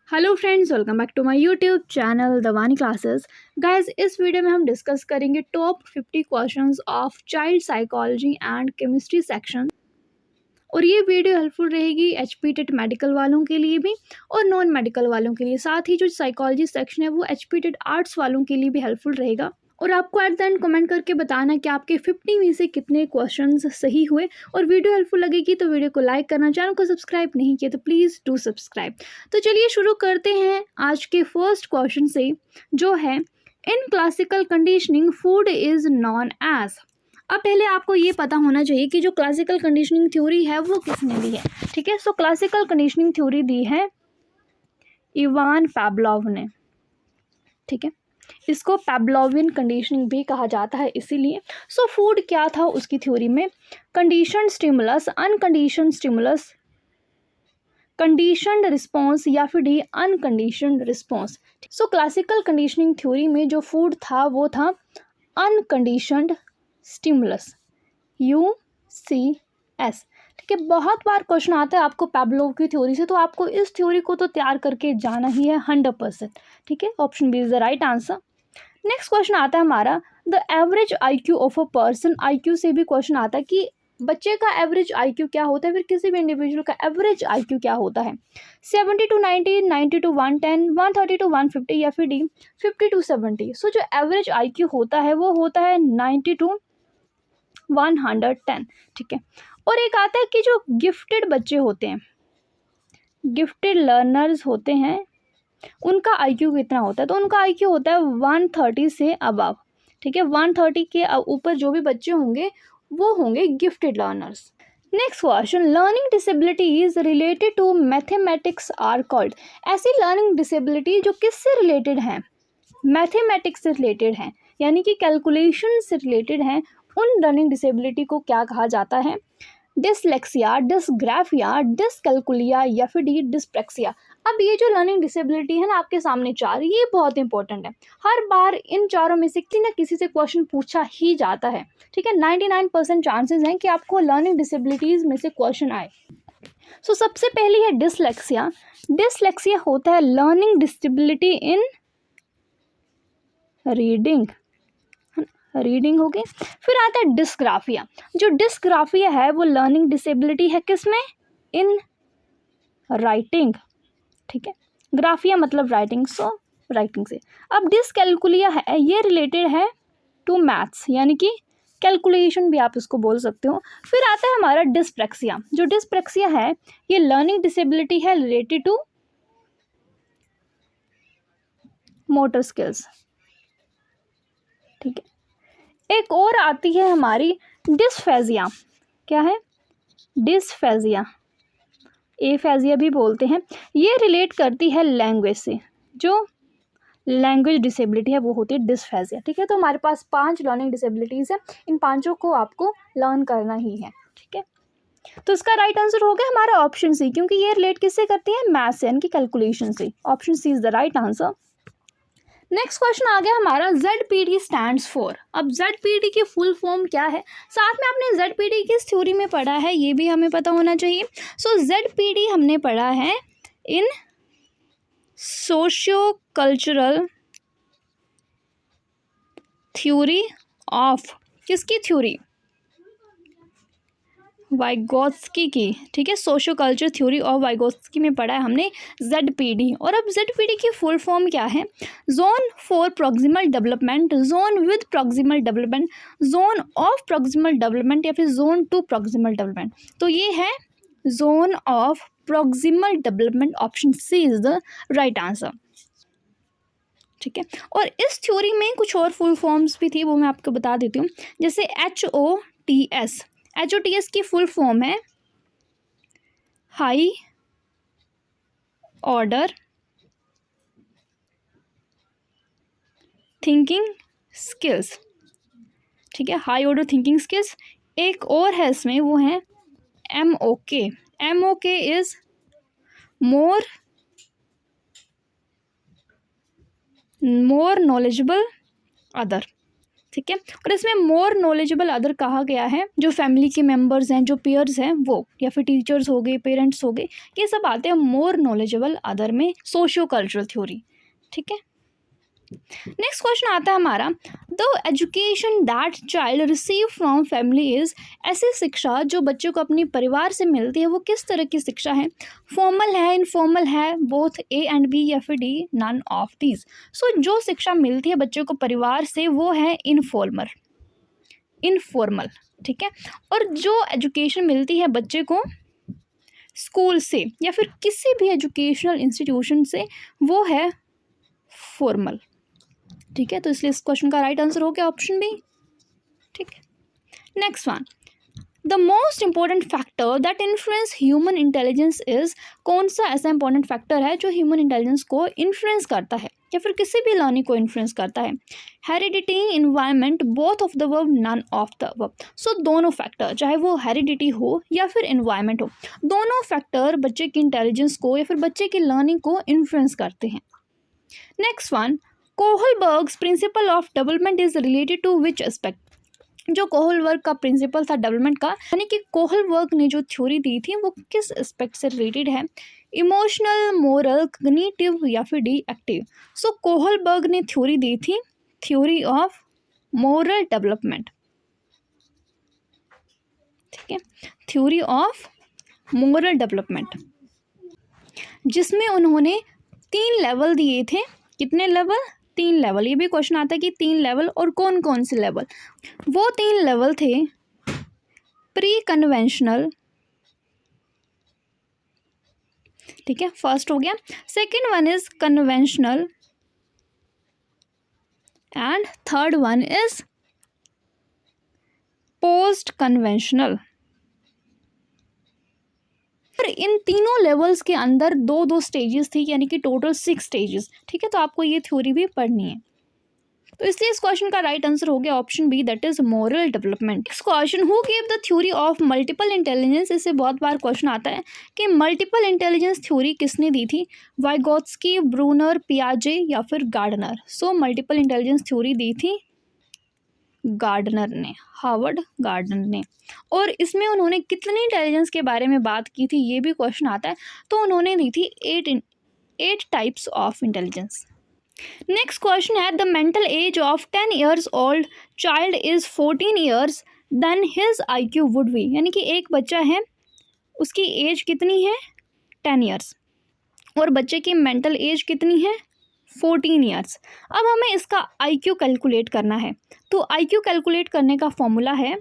Hello friends, welcome back to my YouTube channel Dawani classes. Guys, इस वीडियो में हम डिस्कस करेंगे top 50 questions of child psychology and chemistry section. और ये वीडियो हेल्पफुल रहेगी एचपी टेट मेडिकल वालों के लिए भी और नॉन मेडिकल वालों के लिए। साथ ही जो साइकोलॉजी सेक्शन है वो एचपी टेट आर्ट्स वालों के लिए भी हेल्पफुल रहेगा। और आपको एट द एंड कमेंट करके बताना कि आपके 50 में से कितने क्वेश्चंस सही हुए। और वीडियो हेल्पफुल लगेगी तो वीडियो को लाइक करना, चैनल को सब्सक्राइब नहीं किया तो प्लीज़ डू सब्सक्राइब। तो चलिए शुरू करते हैं आज के फर्स्ट क्वेश्चन से, जो है in classical conditioning food is known as. अब पहले आपको ये पता होना चाहिए कि जो क्लासिकल कंडीशनिंग थ्योरी है वो किसने दी है। ठीक है, सो क्लासिकल कंडीशनिंग थ्योरी दी है इवान पावलोव ने। ठीक है, इसको पावलोवियन कंडीशनिंग भी कहा जाता है इसीलिए। सो फूड क्या था उसकी थ्योरी में? Conditioned stimulus, unconditioned stimulus, conditioned response या फिर डी अनकंडीशनड रिस्पॉन्स। सो क्लासिकल कंडीशनिंग थ्योरी में जो फूड था वो था अनकंडीशनड स्टिमुलस, UCS। ठीक है, बहुत बार क्वेश्चन आता है आपको पावलोव की थ्योरी से, तो आपको इस थ्योरी को तो तैयार करके जाना ही है 100%। ठीक है, option B is the right answer. Next question आता है हमारा the average IQ of a person. IQ से भी क्वेश्चन आता है कि बच्चे का एवरेज IQ क्या होता है, फिर किसी भी इंडिविजुअल का एवरेज IQ क्या होता है। 70 to 90, 90 to 110, 130 to 150 या फिर डी 50 to 70। सो जो एवरेज IQ होता है वो होता है 90 to 110। ठीक है, और एक आता है कि जो गिफ्टेड बच्चे होते हैं, गिफ्टेड लर्नर्स होते हैं, उनका IQ कितना होता है? तो उनका IQ होता है 130 से अबव। ठीक है, 130 के ऊपर जो भी बच्चे होंगे वो होंगे gifted learners. Next question, learning disabilities related to mathematics are called. ऐसी लर्निंग डिसेबिलिटी जो किससे रिलेटेड हैं? मैथमेटिक्स से रिलेटेड हैं, यानी कि कैलकुलेशन से रिलेटेड हैं। उन लर्निंग डिसेबिलिटी को क्या कहा जाता है? डिसलेक्सिया, डिसग्राफिया, डिसकैलकुलिया या फिर डी डिस्प्रैक्सिया। अब ये जो लर्निंग डिसेबिलिटी है ना आपके सामने चार, ये बहुत इंपॉर्टेंट है। हर बार इन चारों में से किसी न किसी से क्वेश्चन पूछा ही जाता है। ठीक है, 99% चांसेस हैं कि आपको लर्निंग डिसेबिलिटीज में से क्वेश्चन आए। सो सबसे पहली है डिसलेक्सिया। डिसलेक्सिया होता है लर्निंग डिसेबिलिटी इन रीडिंग हो गई। फिर आता है डिस्ग्राफिया। जो डिस्ग्राफिया है वो लर्निंग डिसेबिलिटी है किसमें? In writing. ठीक है, ग्राफिया मतलब राइटिंग, सो राइटिंग से। अब डिसकैलकुलिया है, ये रिलेटेड है टू मैथ्स, यानी कि कैलकुलेशन भी आप इसको बोल सकते हो। फिर आता है हमारा डिस्प्रैक्सिया। जो डिस्प्रैक्सिया है ये लर्निंग डिसेबिलिटी है रिलेटेड टू मोटर स्किल्स। ठीक है, एक और आती है हमारी डिस्फेजिया। क्या है? डिस्फेजिया, एफेजिया भी बोलते हैं। ये रिलेट करती है लैंग्वेज से। जो लैंग्वेज डिसेबिलिटी है वो होती है डिस्फेजिया। ठीक है, तो हमारे पास 5 लर्निंग डिसेबिलिटीज़ है, इन पांचों को आपको लर्न करना ही है। ठीक है, तो इसका राइट आंसर हो गया हमारा ऑप्शन सी, क्योंकि ये रिलेट किससे करती है? मैथ से, यानी कि कैलकुलेशन से। Option C is the right answer. Next question आ गया हमारा ZPD स्टैंड्स फॉर। अब ZPD की फुल फॉर्म क्या है? साथ में आपने ZPD किस थ्योरी में पढ़ा है ये भी हमें पता होना चाहिए। सो ZPD हमने पढ़ा है इन सोशियो कल्चरल थ्योरी ऑफ, किसकी थ्योरी? वाइगोत्स्की की। ठीक है, socio culture theory of Vygotsky में पढ़ा है हमने ZPD। और अब ZPD की फुल फॉर्म क्या है? Zone for proximal development, zone with proximal development, zone of proximal development या फिर जोन टू प्रॉक्सिमल डेवलपमेंट। तो ये है zone of proximal development. Option C is the right answer. ठीक है, और इस थ्योरी में कुछ और फुल फॉर्म्स भी थी, वो मैं आपको बता देती हूँ। जैसे HOTS। HOTS की फुल फॉर्म है हाई ऑर्डर थिंकिंग स्किल्स। ठीक है, हाई ऑर्डर थिंकिंग स्किल्स। एक और है इसमें, वो है MOK। MOK is more knowledgeable other. ठीक है। और इसमें मोर नॉलेजेबल अदर कहा गया है, जो फैमिली के मेंबर्स हैं, जो पेयर्स हैं वो, या फिर टीचर्स हो गए, पेरेंट्स हो गए, ये सब आते हैं मोर नॉलेजेबल अदर में सोशियो कल्चरल थ्योरी, ठीक है। नेक्स्ट क्वेश्चन आता है हमारा, the education that child receive from family is, ऐसी शिक्षा जो बच्चों को अपने परिवार से मिलती है वो किस तरह की शिक्षा है? फॉर्मल है, इनफॉर्मल है, बोथ ए एंड बी, या फिर डी नन ऑफ दीज। सो जो शिक्षा मिलती है बच्चों को परिवार से वो है इनफॉर्मल, ठीक है। और जो एजुकेशन मिलती है बच्चे को स्कूल से या फिर किसी भी एजुकेशनल इंस्टीट्यूशन से वो है फॉर्मल, ठीक है। तो इसलिए इस क्वेश्चन का राइट आंसर हो गया ऑप्शन बी, ठीक है। Next one, the most important factor that influence human intelligence is, कौन सा ऐसा इंपॉर्टेंट फैक्टर है जो ह्यूमन इंटेलिजेंस को इन्फ्लुएंस करता है या फिर किसी भी लर्निंग को इन्फ्लुएंस करता है? Heredity, environment, both of the above, none of the above. So दोनों फैक्टर, चाहे वो हेरिडिटी हो या फिर इन्वायरमेंट हो, दोनों फैक्टर बच्चे की इंटेलिजेंस को या फिर बच्चे की लर्निंग को इन्फ्लुएंस करते हैं। Next one, Kohlberg's principle of development is related to which aspect, जो कोहलबर्ग का प्रिंसिपल था डेवलपमेंट का, यानी कि कोहलबर्ग ने जो थ्योरी दी थी वो किस एस्पेक्ट से रिलेटेड है? इमोशनल, मोरल, कॉग्निटिव, या फिर डी एक्टिव। सो कोहलबर्ग ने थ्योरी दी थी थ्योरी ऑफ मोरल डेवलपमेंट, ठीक है, थ्योरी ऑफ मोरल डेवलपमेंट, जिसमें उन्होंने 3 लेवल दिए थे। कितने लेवल? 3 लेवल। ये भी क्वेश्चन आता है कि 3 लेवल, और कौन कौन से लेवल? वो 3 लेवल थे, प्री कन्वेंशनल, ठीक है, फर्स्ट हो गया। Second one is conventional and third one is post conventional. इन तीनों लेवल्स के अंदर 2-2 स्टेजेस थी, यानी कि टोटल 6 स्टेजेस, ठीक है। तो आपको ये थ्योरी भी पढ़नी है। तो इसलिए इस क्वेश्चन का राइट आंसर हो गया option B, that is moral development. Next question, who gave the theory of multiple intelligence? इससे बहुत बार क्वेश्चन आता है कि मल्टीपल इंटेलिजेंस थ्योरी किसने दी थी? वाइगोत्स्की, ब्रूनर, पियाजे, या फिर Gardner. So multiple intelligence theory दी थी गार्डनर ने, हार्वर्ड गार्डनर ने। और इसमें उन्होंने कितनी इंटेलिजेंस के बारे में बात की थी ये भी क्वेश्चन आता है। तो उन्होंने दी थी 8 types of intelligence. Next question है, the mental age of 10 years old child is 14 years then his IQ would be, यानी कि एक बच्चा है उसकी एज कितनी है? 10 ईयर्स, और बच्चे की मेंटल एज कितनी है? 14 ईयर्स। अब हमें इसका IQ कैलकुलेट करना है। तो IQ कैलकुलेट करने का फॉर्मूला है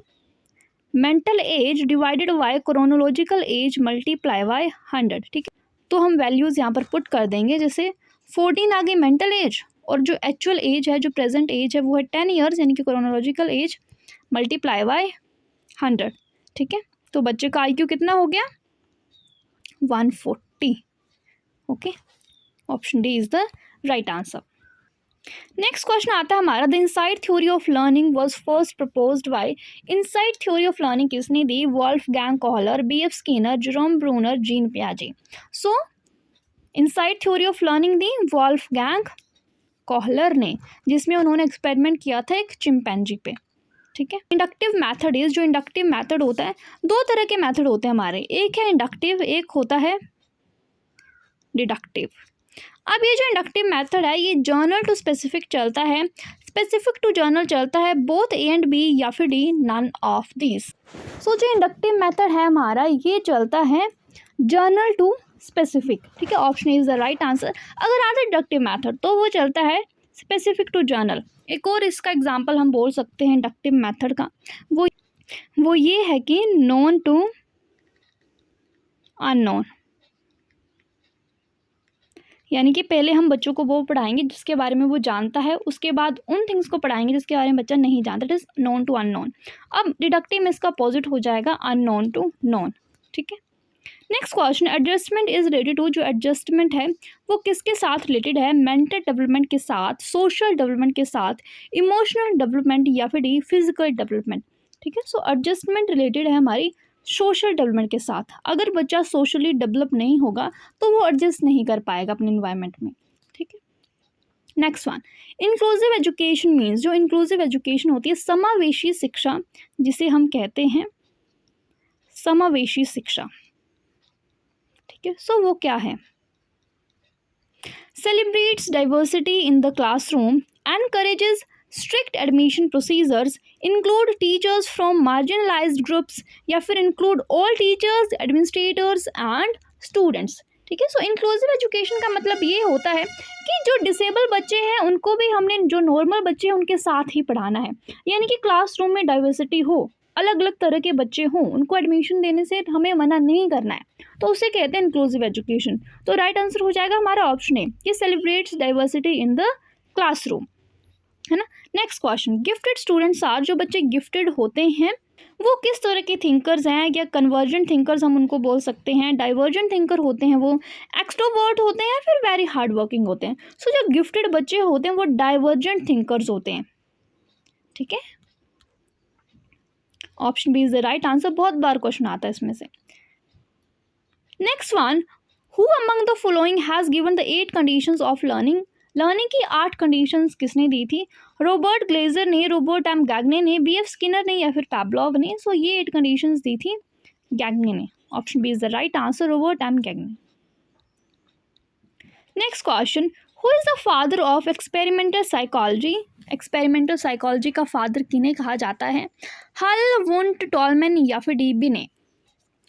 mental as divided by chronological S multiply by 100, ठीक है। तो हम वैल्यूज़ यहाँ पर पुट कर देंगे, जैसे 14 आ गई मेंटल एज, और जो एक्चुअल एज है, जो प्रेजेंट एज है, वो है 10 ईयर्स, यानी कि क्रोनोलॉजिकल एज मल्टीप्लाई बाय 100, ठीक है। तो बच्चे का IQ कितना हो गया? 140, okay. Option D is the right answer. Next question आता है हमारा, the insight theory of learning was first proposed by, insight theory of learning किसने दी? Wolfgang Kohler, BF Skinner, Jerome Bruner, Jean पियाजे। So insight theory of learning दी Wolfgang Kohler ने, जिसमें उन्होंने एक्सपेरिमेंट किया था एक चिंपैंजी पे, ठीक है। इंडक्टिव मेथड इज, जो इंडक्टिव मेथड होता है, 2 तरह के मेथड होते हैं हमारे, एक है इंडक्टिव, एक होता है डिडक्टिव। अब ये जो इंडक्टिव मेथड है ये जर्नल टू स्पेसिफिक चलता है, स्पेसिफिक टू जर्नल चलता है, बोथ ए एंड बी, या फिर डी नन ऑफ दिस। सो जो इंडक्टिव मेथड है हमारा ये चलता है जर्नल टू स्पेसिफिक, ठीक है। Option is the right answer. अगर आता है इंडक्टिव मेथड तो वो चलता है स्पेसिफिक टू जर्नल। एक और इसका एग्जांपल हम बोल सकते हैं इंडक्टिव मेथड का, वो ये है कि नोन टू अननोन, यानी कि पहले हम बच्चों को वो पढ़ाएंगे जिसके बारे में वो जानता है, उसके बाद उन थिंग्स को पढ़ाएंगे जिसके बारे में बच्चा नहीं जानता, that is known to unknown. अब डिडक्टिव में इसका अपोजिट हो जाएगा अननोन टू नोन, ठीक है। Next question, adjustment is related to, जो एडजस्टमेंट है वो किसके साथ रिलेटेड है? मेंटल डेवलपमेंट के साथ, सोशल डेवलपमेंट के साथ, इमोशनल डेवलपमेंट, या फिर डी फिजिकल डेवलपमेंट, ठीक है। सो एडजस्टमेंट रिलेटेड है हमारी सोशल डेवलपमेंट के साथ। अगर बच्चा सोशली डेवलप नहीं होगा तो वो एडजस्ट नहीं कर पाएगा अपने इन्वायरमेंट में, ठीक है। Next one, inclusive education means, जो इंक्लूसिव एजुकेशन होती है, समावेशी शिक्षा, जिसे हम कहते हैं समावेशी शिक्षा, ठीक है। सो वो क्या है? Celebrates diversity in the classroom, encourages strict admission procedures, include teachers from marginalized groups, या फिर include all teachers, administrators and students, ठीक है। सो इंक्लूसिव एजुकेशन का मतलब ये होता है कि जो डिसेबल बच्चे हैं उनको भी हमने जो नॉर्मल बच्चे हैं उनके साथ ही पढ़ाना है, यानी कि क्लासरूम में डाइवर्सिटी हो, अलग अलग तरह के बच्चे हों, उनको एडमिशन देने से हमें मना नहीं करना है, तो उसे कहते हैं इंक्लूसिव एजुकेशन। तो राइट आंसर हो जाएगा हमारा ऑप्शन ए कि celebrates diversity in the classroom, है ना। Next question, gifted students are, जो बच्चे गिफ्टेड होते हैं वो किस तरह के थिंकर्स हैं, या कन्वर्जेंट थिंकर्स हम उनको बोल सकते हैं, डाइवर्जेंट थिंकर होते हैं, वो एक्सट्रोवर्ट होते हैं, फिर वेरी हार्ड वर्किंग होते हैं। सो जो गिफ्टेड बच्चे होते हैं वो डाइवर्जेंट थिंकर्स होते हैं, ठीक है। Option B is the right answer, बहुत बार क्वेश्चन आता है इसमें से। Next one, who among the following has given the 8 conditions of learning, learning की 8 कंडीशंस किसने दी थी? रॉबर्ट ग्लेजर ने, रॉबर्ट एम गैग्ने ने, बी एफ स्किनर ने, या फिर पैवलोव ने। सो ये 8 कंडीशंस दी थी गैग्ने ने। Option B is the right answer, Robert M Gagne. Next question, who is the father of experimental psychology, experimental psychology का फादर किन्हें कहा जाता है? हल, वुंट, टॉलमैन या फिर डीबी ने।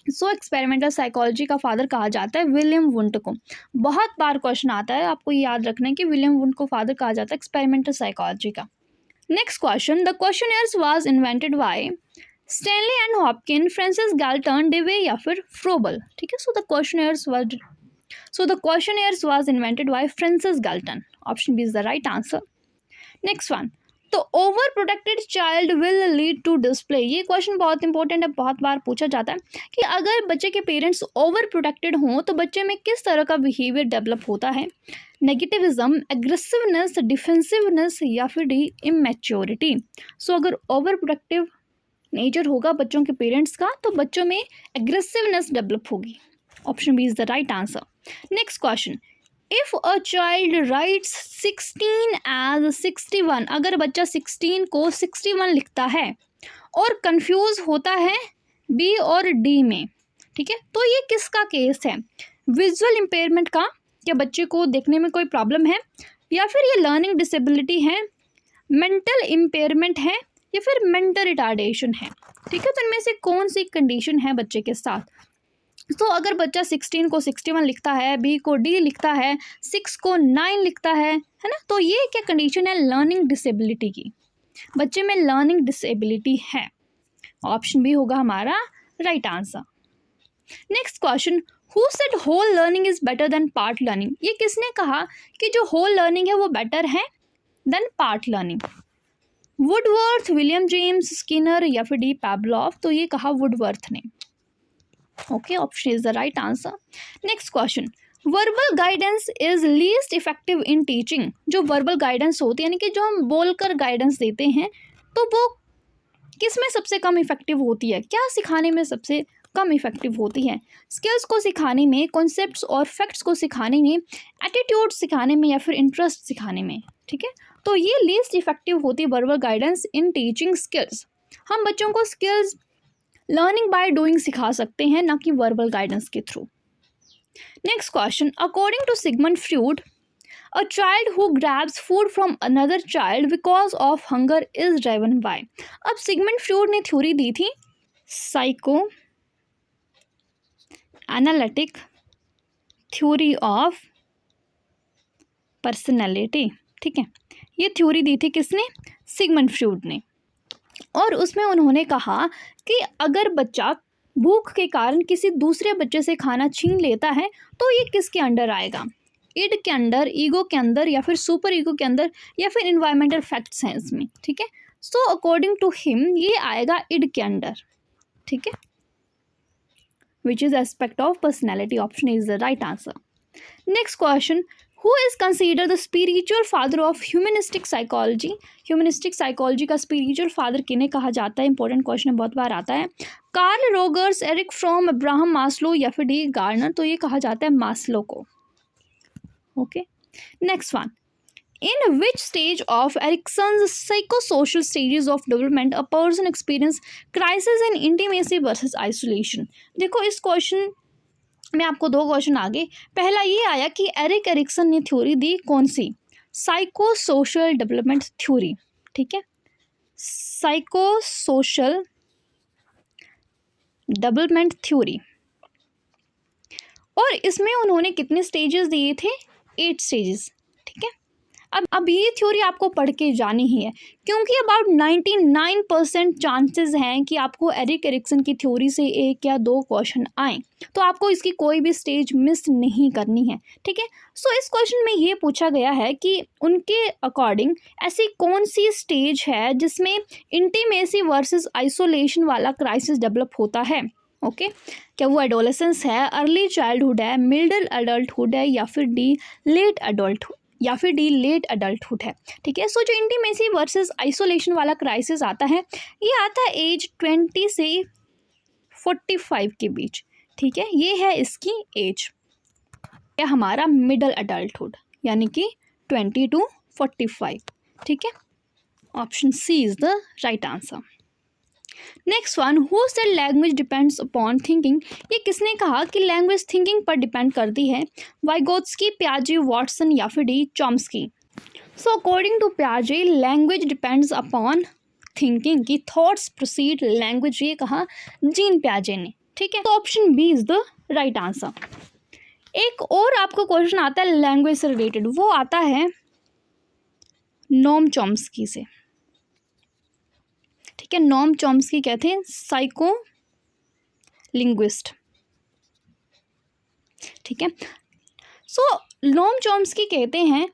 सो एक्सपेरिमेंटल साइकोलॉजी का फादर कहा जाता है विलियम वुंट को। बहुत बार क्वेश्चन आता है, आपको याद रखना है कि विलियम वुंट को फादर कहा जाता है एक्सपेरिमेंटल साइकोलॉजी का। Next question, the questionnaires was invented by Stanley and Hopkin, Francis Galton, Dewey या फिर फ्रोबल, ठीक है। So the questionnaires was invented by Francis Galton. Option B is the right answer. Next one, तो over protected child will lead to display, ये question बहुत important है, बहुत बार पूछा जाता है कि अगर बच्चे के पेरेंट्स ओवर प्रोटेक्टेड हों तो बच्चे में किस तरह का बिहेवियर डेवलप होता है? नेगेटिविज्म, एग्रेसिवनेस, डिफेंसिवनेस या फिर इमेच्योरिटी। सो अगर ओवर प्रोटेक्टिव नेचर होगा बच्चों के पेरेंट्स का तो बच्चों में एग्रेसिवनेस डेवलप होगी। Option B is the right answer. Next question, if a child writes 16 as 61, अगर बच्चा 16 को 61 लिखता है और कंफ्यूज होता है बी और डी में, ठीक है, तो ये किसका केस है? विजुअल इम्पेयरमेंट का, क्या बच्चे को देखने में कोई प्रॉब्लम है, या फिर ये लर्निंग डिसेबिलिटी है, मेंटल इम्पेयरमेंट है, या फिर मेंटल रिटार्डेशन है, ठीक है। तो इनमें से कौन सी कंडीशन है बच्चे के साथ? तो अगर बच्चा 16 को 61 लिखता है, बी को डी लिखता है, 6 को 9 लिखता है ना, तो ये क्या कंडीशन है? लर्निंग डिसेबिलिटी की, बच्चे में लर्निंग डिसेबिलिटी है। ऑप्शन बी होगा हमारा right answer. Next question, who said whole learning is better than part learning, ये किसने कहा कि जो होल लर्निंग है वो बेटर है than part learning? Woodworth, William James, Skinner या फिर डी पैवलोव। तो ये कहा वुडवर्थ ने। Okay, option is the right answer. Next question, verbal guidance is least effective in teaching, जो वर्बल गाइडेंस होती है यानी कि जो हम बोलकर गाइडेंस देते हैं तो वो किस में सबसे कम इफेक्टिव होती है? क्या सिखाने में सबसे कम इफेक्टिव होती है? स्किल्स को सिखाने में, कॉन्सेप्ट्स और फैक्ट्स को सिखाने में, एटीट्यूड सिखाने में या फिर इंटरेस्ट सिखाने में, ठीक है। तो ये लीस्ट इफेक्टिव होती है verbal guidance in teaching skills. हम बच्चों को स्किल्स लर्निंग बाय डूइंग सिखा सकते हैं, ना कि वर्बल गाइडेंस के through. Next question, according to Sigmund Freud, a child who grabs food from another child because of hunger is driven by. अब सिगमंड फ्रॉइड ने थ्योरी दी थी psychoanalytic theory of personality, ठीक है। ये theory दी थी किसने? सिगमंड फ्रॉइड ने। और उसमें उन्होंने कहा कि अगर बच्चा भूख के कारण किसी दूसरे बच्चे से खाना छीन लेता है तो ये किसके अंडर आएगा? इड के अंडर, ईगो के अंदर, या फिर सुपर ईगो के अंदर, या फिर इन्वायरमेंटल फैक्ट्स हैं इसमें, ठीक है। सो अकॉर्डिंग टू हिम ये आएगा इड के अंडर, ठीक है, which is aspect of personality. Option is the right answer. Next question, who is considered the spiritual father of humanistic psychology, humanistic psychology का स्पिरिचुअल फादर किन्हें कहा जाता है? इंपॉर्टेंट क्वेश्चन बहुत बार आता है। Carl Rogers, Erich Fromm, Abraham Maslow या फिर डी गार्नर। तो ये कहा जाता है मास्लो को। Okay, next one, In which stage of Erickson's psychosocial stages of development a person experience crisis in intimacy versus isolation? देखो इस क्वेश्चन में आपको दो क्वेश्चन आगे, पहला ये आया कि एरिक एरिक्सन ने थ्योरी दी कौन सी, साइको सोशल डेवलपमेंट थ्योरी, ठीक है, साइको सोशल डेवलपमेंट थ्योरी, और इसमें उन्होंने कितने स्टेजेस दिए थे, 8 स्टेजेस, ठीक है। अब ये थ्योरी आपको पढ़ के जानी ही है, क्योंकि अबाउट 99% चांसेस हैं कि आपको एरिक एरिक्सन की थ्योरी से 1 या 2 क्वेश्चन आए, तो आपको इसकी कोई भी स्टेज मिस नहीं करनी है, ठीक है। सो इस क्वेश्चन में ये पूछा गया है कि उनके अकॉर्डिंग ऐसी कौन सी स्टेज है जिसमें इंटीमेसी वर्सेस आइसोलेशन वाला क्राइसिस डेवलप होता है, ओके क्या वो एडोलेसेंस है, अर्ली चाइल्डहुड है, मिडिल एडल्टहुड है, या फिर डी लेट एडल्टहुड है, ठीक है। सो जो इंटीमेसी वर्सेस आइसोलेशन वाला क्राइसिस आता है, ये आता है एज 20 से 45 के बीच, ठीक है, ये है इसकी एज, या हमारा मिडिल एडल्टहुड यानी कि 20 to 45, ठीक है। Option C is the right answer. Next one, who said language depends upon thinking, ये किसने कहा कि लैंग्वेज थिंकिंग पर डिपेंड करती है, वाइगोत्स्की, पियाजे, वॉटसन, या फिर D Chomsky. So according to पियाजे लैंग्वेज डिपेंड्स अपॉन थिंकिंग, की थॉट्स प्रोसीड लैंग्वेज, ये कहा जीन पियाजे ने, ठीक है। तो option B is the right answer. एक और आपको क्वेश्चन आता है लैंग्वेज से रिलेटेड, वो आता है नोम चॉम्स्की से, ठीक है। नोम चॉम्स्की क्या थे, साइको लिंग्विस्ट, ठीक है। सो नोम चॉम्स्की कहते हैं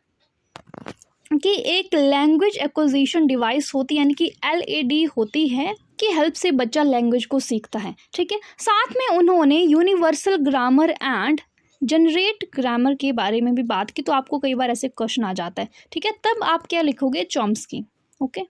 कि एक लैंग्वेज एक्विजिशन डिवाइस होती है, यानी कि LAD होती है, कि हेल्प से बच्चा लैंग्वेज को सीखता है, ठीक है। साथ में उन्होंने universal grammar and generate grammar के बारे में भी बात की, तो आपको कई बार ऐसे क्वेश्चन आ जाता है, ठीक है, तब आप क्या लिखोगे, चॉम्स्की, ओके।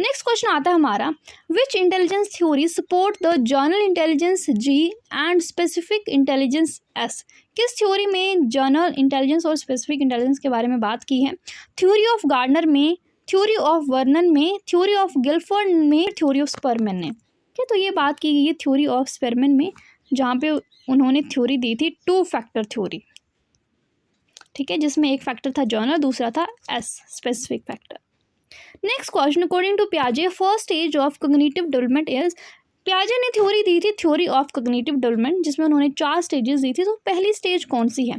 नेक्स्ट क्वेश्चन आता है हमारा, which intelligence theory support the general intelligence G and specific intelligence S, किस थ्योरी में जनरल इंटेलिजेंस और स्पेसिफिक इंटेलिजेंस के बारे में बात की है, थ्योरी ऑफ गार्डनर में, थ्योरी ऑफ वर्नन में, थ्योरी ऑफ गिलफोर्ड में, थ्योरी ऑफ स्परमैन ने, ठीक है। तो ये बात की गई है थ्योरी ऑफ स्परमैन में, जहाँ पे उन्होंने थ्योरी दी थी 2 फैक्टर थ्योरी, ठीक है, जिसमें एक फैक्टर था जनरल, दूसरा था S specific factor. Next question, according to पियाजे first stage of cognitive development is, पियाजे ने थ्योरी दी थी थ्योरी ऑफ कॉग्निटिव डेवलपमेंट, जिसमें उन्होंने 4 स्टेजेस दी थी, तो पहली स्टेज कौन सी है,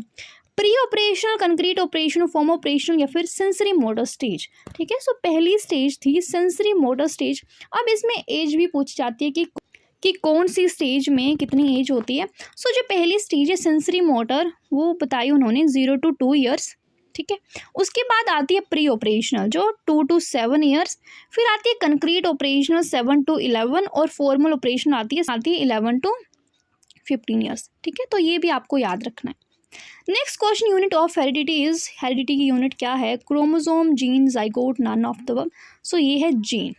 pre operational, concrete operation, form operation, या फिर सेंसरी मोटर स्टेज, ठीक है। सो पहली स्टेज थी सेंसरी मोटर स्टेज। अब इसमें एज भी पूछी जाती है कि कौन सी स्टेज में कितनी एज होती है। सो जो पहली स्टेज है सेंसरी मोटर, वो बताई उन्होंने 0 to 2 years, ठीक है। उसके बाद आती है प्री ऑपरेशनल जो 2 to 7 years, फिर आती है कंक्रीट ऑपरेशनल 7 to 11, और फॉर्मल ऑपरेशन आती है 11 to 15 years, ठीक है। तो ये भी आपको याद रखना है। Next question, unit of heredity is, heredity की यूनिट क्या है, chromosome, gene, zygote, none of the above. So ये है gene,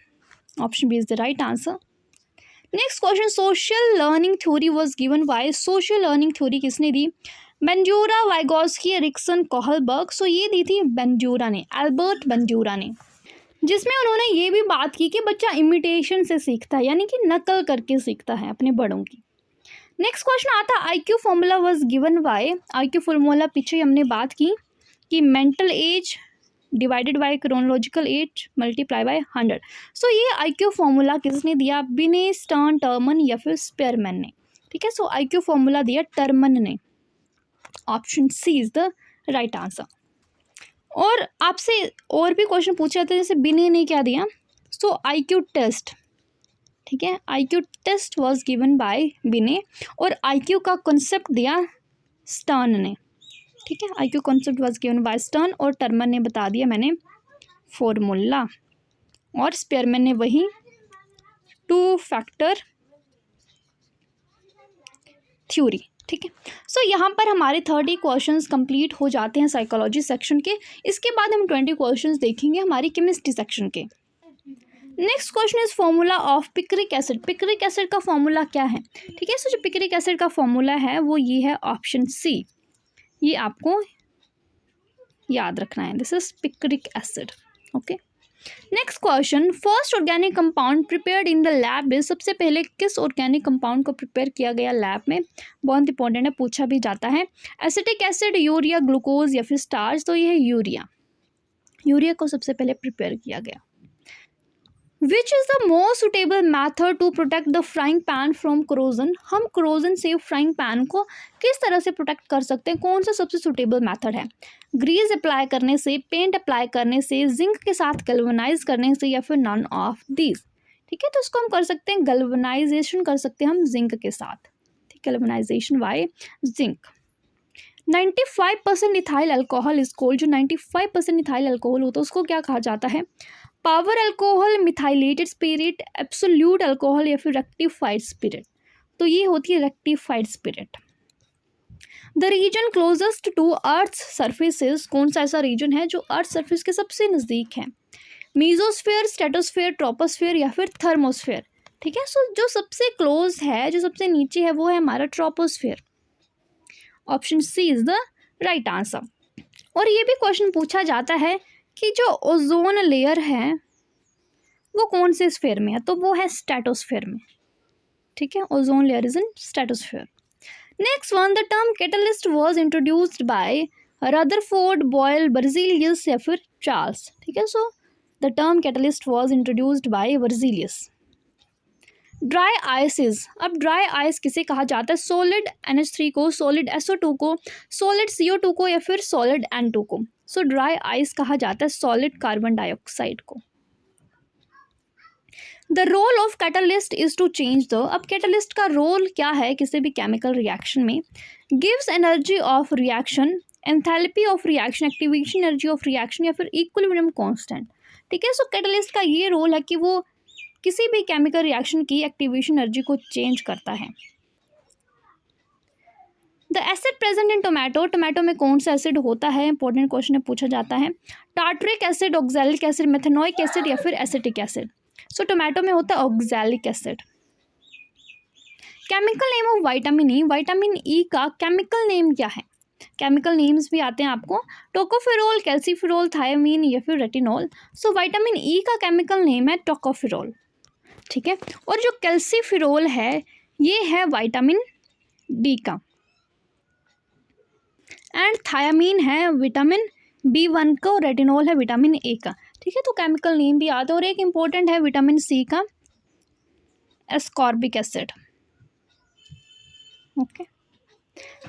option B is the right answer. Next question, social learning theory was given by, social learning theory किसने दी, Bandura, Vygotsky, Erikson, Kohlberg. So ये दी थी बेंजूरा ने, Albert बेंजूरा ने, जिसमें उन्होंने ये भी बात की कि बच्चा इमिटेशन से सीखता है, यानी कि नकल करके सीखता है अपने बड़ों की। नेक्स्ट क्वेश्चन आता है IQ formula was given bye, IQ formula पीछे हमने बात की कि mental as divided by chronological S multiply by 100। सो ये IQ फॉर्मूला किसने दिया, बिने, स्टर्न, टर्मन, या फिर स्पेयरमैन ने, ठीक है। सो IQ फॉर्मूला दिया टर्मन ने, option C is the right answer. और आपसे और भी क्वेश्चन पूछे जाते हैं, जैसे बिने ने क्या दिया, सो IQ टेस्ट, ठीक है, IQ test was given by Binet, और IQ का कॉन्सेप्ट दिया स्टर्न ने, ठीक है। IQ concept was given bye stern, और टर्मन ने बता दिया मैंने फॉर्मूला, और स्पेयरमैन ने वही 2 फैक्टर थ्योरी, ठीक है। सो यहाँ पर हमारे 30 क्वेश्चंस कंप्लीट हो जाते हैं साइकोलॉजी सेक्शन के। इसके बाद हम 20 क्वेश्चंस देखेंगे हमारी केमिस्ट्री सेक्शन के। Next question is formula of picric acid, picric acid का फॉर्मूला क्या है, ठीक है। सो जो पिक्रिक एसिड का फॉर्मूला है वो ये है, ऑप्शन सी, ये आपको याद रखना है, this is picric acid. Okay, next question, first organic compound prepared in the lab is, सबसे पहले किस ऑर्गेनिक कंपाउंड को प्रिपेयर किया गया लैब में, बहुत इंपॉर्टेंट है, पूछा भी जाता है। एसिटिक एसिड, यूरिया, ग्लूकोज या फिर स्टार्च, तो ये है यूरिया, यूरिया को सबसे पहले प्रिपेयर किया गया। Which is the most suitable method to protect the frying pan from corrosion, हम क्रोजन से फ्राइंग पैन को किस तरह से प्रोटेक्ट कर सकते हैं, कौन सा सबसे सुटेबल मैथड है? ग्रीस अप्लाई करने से, पेंट अप्लाई करने से, जिंक के साथ गैल्वेनाइज करने से, या फिर नन ऑफ दीज। ठीक है, तो इसको हम कर सकते हैं गैल्वेनाइजेशन कर सकते हैं हम जिंक के साथ, ठीक है, galvanization by zinc. 95% ethyl alcohol is called, जो 95% इथाइल अल्कोहल होता है उसको क्या कहा जाता है? Power alcohol, methylated spirit, absolute alcohol या फिर रेक्टिफाइड स्पिरिट, तो ये होती है rectified spirit. The region closest to earth surfaces, कौन सा ऐसा रीजन है जो अर्थ सर्फेस के सबसे नज़दीक है? मीजोस्फेयर, स्ट्रेटोस्फेयर, ट्रोपोस्फेयर या फिर थर्मोस्फेयर। ठीक है, सो जो सबसे क्लोज है, जो सबसे नीचे है, वो है हमारा troposphere. Option C is the right answer. और ये भी क्वेश्चन पूछा जाता है कि जो ओजोन लेयर है वो कौन से स्फेयर में है, तो वो है स्ट्रेटोस्फेयर में। ठीक है, ozone layer is in stratosphere. Next one, the term catalyst was introduced by Rutherford, Boyle, Berzelius या फिर चार्ल्स। ठीक है, so the term catalyst was introduced by Berzelius. Dry ice is, अब ड्राई आइस किसे कहा जाता है? सॉलिड NH3 को, सॉलिड SO2 को, सॉलिड CO2 को या फिर सॉलिड N2 को। सो ड्राई आइस कहा जाता है सॉलिड कार्बन डाइऑक्साइड को। The role of catalyst is to change the, अब कैटलिस्ट का रोल क्या है किसी भी केमिकल रिएक्शन में? Gives energy of reaction, enthalpy of reaction, activation energy of reaction या फिर इक्विलिब्रियम कांस्टेंट। ठीक है, सो कैटलिस्ट का ये रोल है कि वो किसी भी केमिकल रिएक्शन की एक्टिवेशन एनर्जी को चेंज करता है। The acid present in tomato, tomato में कौन सा एसिड होता है? इंपॉर्टेंट क्वेश्चन है, पूछा जाता है। Tartaric acid, oxalic acid, methanoic acid या फिर एसिटिक एसिड। सो टोमेटो में होता है oxalic acid. Chemical name of vitamin E, vitamin E का केमिकल नेम क्या है? केमिकल नेम्स भी आते हैं आपको, टोकोफेरोल, कैल्सीफेरोल, थायामीन या फिर रेटिनॉल। सो विटामिन ई का केमिकल नेम है टोकोफेरोल। ठीक है, और जो कैल्सीफेरोल है ये है विटामिन डी का, एंड थायामीन है विटामिन B1 का, और रेटिनॉल है विटामिन ए का। ठीक है, तो केमिकल नेम भी आता है। और एक इम्पोर्टेंट है विटामिन सी का, ascorbic acid. Okay,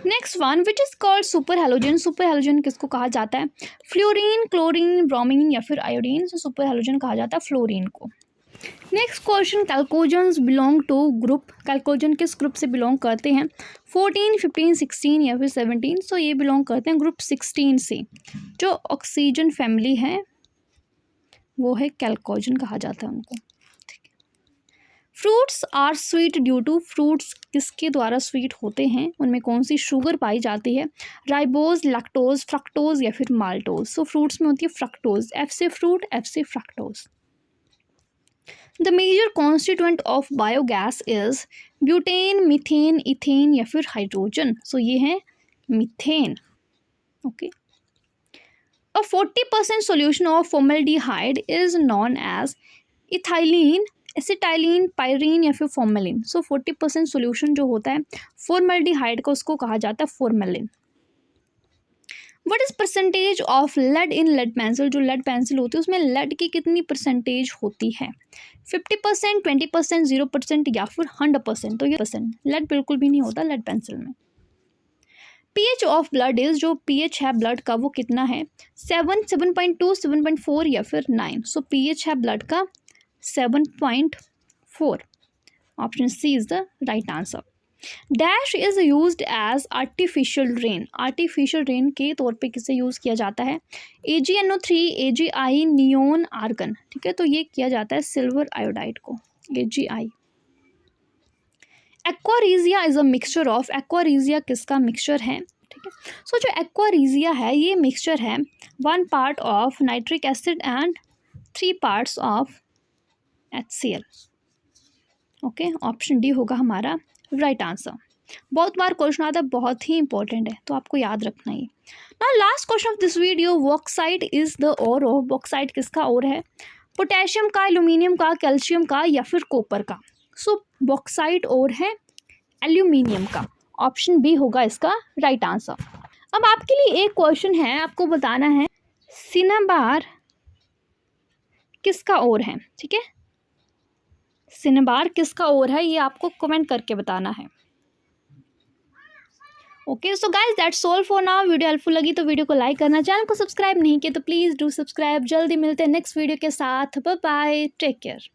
next one, which is called super halogen, super halogen किसको कहा जाता है? फ्लोरीन, क्लोरीन, ब्रोमीन या फिर आयोडीन। सो सुपर हेलोजन कहा जाता है फ्लोरीन को। Next question, chalcogens belong to group, chalcogen किस ग्रुप से बिलोंग करते हैं? 14, 15, 16 या फिर 17। सो ये बिलोंग करते हैं ग्रुप 16 से। जो ऑक्सीजन फैमिली है वो है कैल्कोजन कहा जाता है उनको। Fruits are sweet due to, fruits किसके द्वारा स्वीट होते हैं, उनमें कौन सी शुगर पाई जाती है? राइबोज, लैक्टोज, फ्रक्टोज या फिर माल्टोज। सो फ्रूट्स में होती है फ्रक्टोज, F से फ्रूट, F से fructose. The major constituent of biogas is butane, methane, ethane या फिर हाइड्रोजन। सो ये है methane. Okay, a 40% solution of formaldehyde is known as ethylene, acetylene, pyrene या फिर फॉर्मेलिन। सो 40% सोल्यूशन जो होता है फॉर्मल्डिहाइड का उसको कहा जाता है formalin. What is percentage of lead in lead pencil, जो लेड पेंसिल होती है उसमें लेड की कितनी परसेंटेज होती है? 50%, 20%, 0% या फिर 100%। तो ये परसेंट लेड बिल्कुल भी नहीं होता लेड पेंसिल में। pH ऑफ ब्लड इज, जो pH है ब्लड का वो कितना है? 7, 7.2, 7.4 या फिर 9। सो pH है ब्लड का 7.4। Option C is the right answer. Dash is used as artificial rain, artificial rain के तौर पे किसे यूज़ किया जाता है? AgNO3, AgI, neon, argon. ठीक है, तो ये किया जाता है सिल्वर आयोडाइड को, AgI। Aqua regia is a mixture of, aqua regia किसका मिक्सचर है? ठीक है, सो जो एक्वारीजिया है ये मिक्सचर है 1 part of nitric acid and 3 parts of HCl। Okay, option D होगा हमारा राइट आंसर। बहुत बार क्वेश्चन आता है, बहुत ही इंपॉर्टेंट है, तो आपको याद रखना ही। Now last question of this video, bauxite is the ore of, bauxite किसका ओर है? पोटेशियम का, एल्यूमिनियम का, कैल्शियम का या फिर कॉपर का? सो बॉक्साइट ओर है एल्यूमिनियम का। ऑप्शन बी होगा इसका राइट आंसर। अब आपके लिए एक क्वेश्चन है, आपको बताना है सिनेबार किसका ओर है, ठीक है? सिनेबार किसका ओर है, ये आपको कमेंट करके बताना है। Okay, so guys that's all for now. Video helpful लगी तो वीडियो को लाइक करना, चैनल को सब्सक्राइब नहीं किया तो प्लीज़ डू सब्सक्राइब। जल्दी मिलते हैं नेक्स्ट वीडियो के साथ। Bye bye, take care.